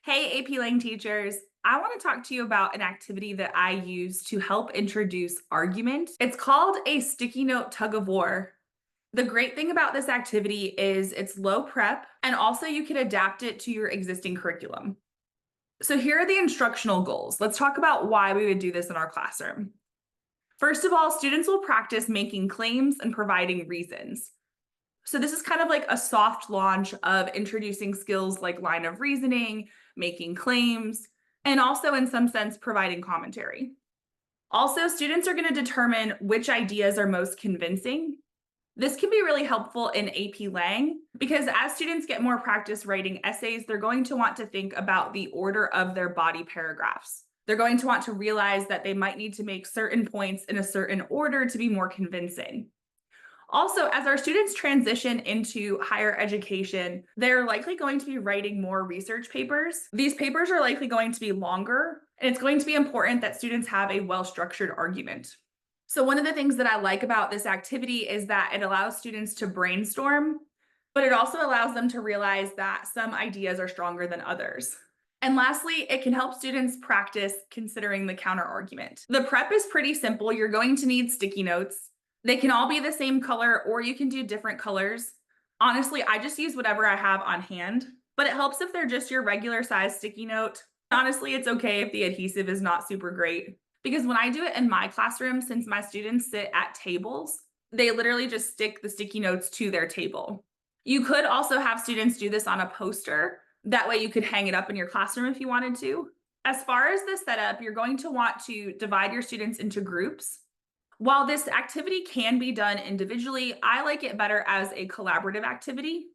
Hey, AP Lang teachers. I want to talk to you about an activity that I use to help introduce argument. It's called a sticky note tug of war. The great thing about this activity is it's low prep, and also you can adapt it to your existing curriculum. So here are the instructional goals. Let's talk about why we would do this in our classroom. First of all, students will practice making claims and providing reasons. So this is kind of like a soft launch of introducing skills like line of reasoning, making claims, and also in some sense providing commentary. Also, students are going to determine which ideas are most convincing. This can be really helpful in AP Lang because as students get more practice writing essays, they're going to want to think about the order of their body paragraphs. They're going to want to realize that they might need to make certain points in a certain order to be more convincing. Also, as our students transition into higher education, they're likely going to be writing more research papers. These papers are likely going to be longer, and it's going to be important that students have a well-structured argument. So one of the things that I like about this activity is that it allows students to brainstorm, but it also allows them to realize that some ideas are stronger than others. And lastly, it can help students practice considering the counter argument. The prep is pretty simple. You're going to need sticky notes. They can all be the same color, or you can do different colors. Honestly, I just use whatever I have on hand, but it helps if they're just your regular size sticky note. Honestly, it's okay if the adhesive is not super great, because when I do it in my classroom, since my students sit at tables, they literally just stick the sticky notes to their table. You could also have students do this on a poster. That way you could hang it up in your classroom if you wanted to. As far as the setup, you're going to want to divide your students into groups. While this activity can be done individually, I like it better as a collaborative activity.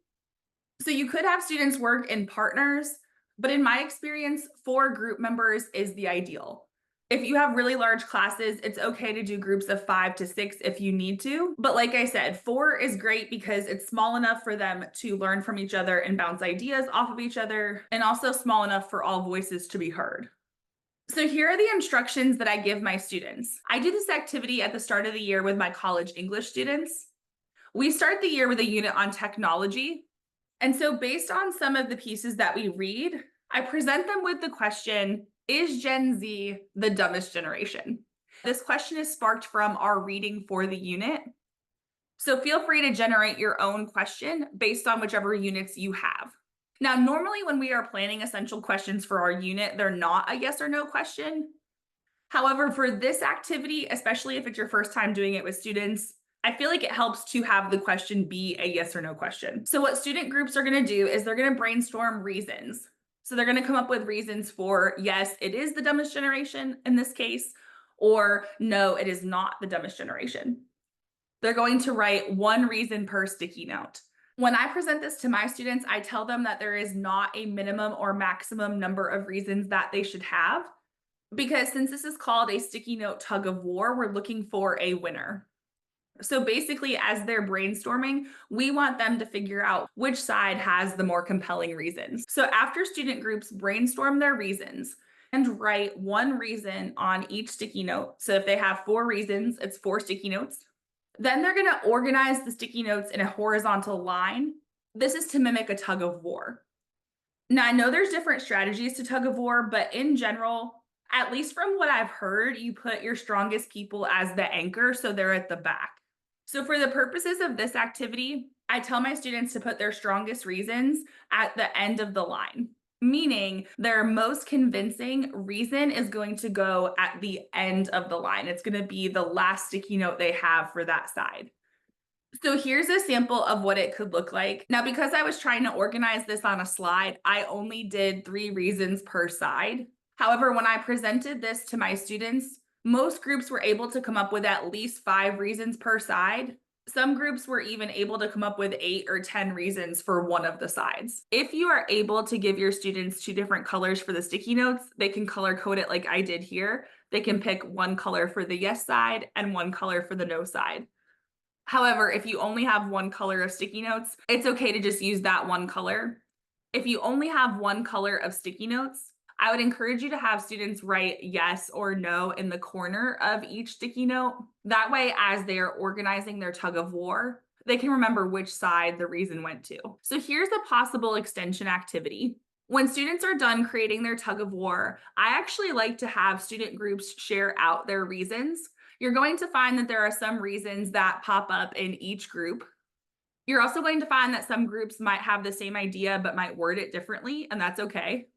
So you could have students work in partners, but in my experience, 4 group members is the ideal. If you have really large classes, it's okay to do groups of 5 to 6 if you need to. But like I said, 4 is great because it's small enough for them to learn from each other and bounce ideas off of each other, and also small enough for all voices to be heard. So here are the instructions that I give my students. I do this activity at the start of the year with my college English students. We start the year with a unit on technology. And so based on some of the pieces that we read, I present them with the question, is Gen Z the dumbest generation? This question is sparked from our reading for the unit. So feel free to generate your own question based on whichever units you have. Now, normally when we are planning essential questions for our unit, they're not a yes or no question. However, for this activity, especially if it's your first time doing it with students, I feel like it helps to have the question be a yes or no question. So what student groups are going to do is they're going to brainstorm reasons. So they're going to come up with reasons for, yes, it is the dumbest generation in this case, or no, it is not the dumbest generation. They're going to write one reason per sticky note. When I present this to my students, I tell them that there is not a minimum or maximum number of reasons that they should have, because since this is called a sticky note tug of war, we're looking for a winner. So basically, as they're brainstorming, we want them to figure out which side has the more compelling reasons. So after student groups brainstorm their reasons and write one reason on each sticky note, so if they have 4 reasons, it's 4 sticky notes. Then they're going to organize the sticky notes in a horizontal line. This is to mimic a tug of war. Now, I know there's different strategies to tug of war, but in general, at least from what I've heard, you put your strongest people as the anchor, so they're at the back. So for the purposes of this activity, I tell my students to put their strongest reasons at the end of the line, meaning their most convincing reason is going to go at the end of the line. It's going to be the last sticky note they have for that side. So here's a sample of what it could look like. Now, because I was trying to organize this on a slide, I only did 3 reasons per side. However, when I presented this to my students, most groups were able to come up with at least 5 reasons per side. Some groups were even able to come up with 8 or 10 reasons for one of the sides. If you are able to give your students 2 different colors for the sticky notes, they can color code it like I did here. They can pick one color for the yes side and one color for the no side. However, if you only have one color of sticky notes, it's okay to just use that one color. If you only have one color of sticky notes, I would encourage you to have students write yes or no in the corner of each sticky note. That way, as they are organizing their tug of war, they can remember which side the reason went to. So here's a possible extension activity. When students are done creating their tug of war, I actually like to have student groups share out their reasons. You're going to find that there are some reasons that pop up in each group. You're also going to find that some groups might have the same idea but might word it differently, and that's okay.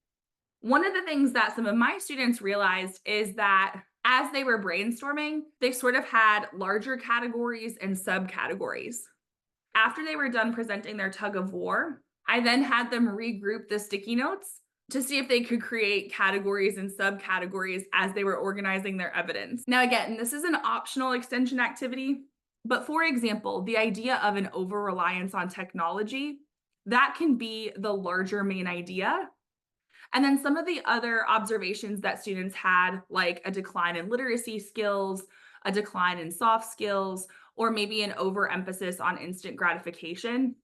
One of the things that some of my students realized is that as they were brainstorming, they sort of had larger categories and subcategories. After they were done presenting their tug of war, I then had them regroup the sticky notes to see if they could create categories and subcategories as they were organizing their evidence. Now, again, this is an optional extension activity, but for example, the idea of an over reliance on technology, that can be the larger main idea. And then some of the other observations that students had, like a decline in literacy skills, a decline in soft skills, or maybe an overemphasis on instant gratification.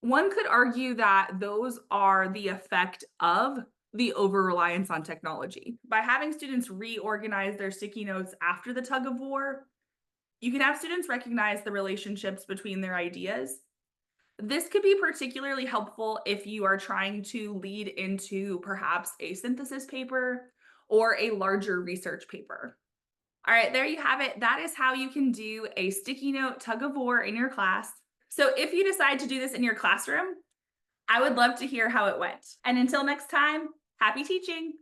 One could argue that those are the effect of the over reliance on technology. By having students reorganize their sticky notes after the tug of war, you can have students recognize the relationships between their ideas. This could be particularly helpful if you are trying to lead into perhaps a synthesis paper or a larger research paper. All right, there you have it. That is how you can do a sticky note tug of war in your class. So if you decide to do this in your classroom, I would love to hear how it went. And until next time, happy teaching.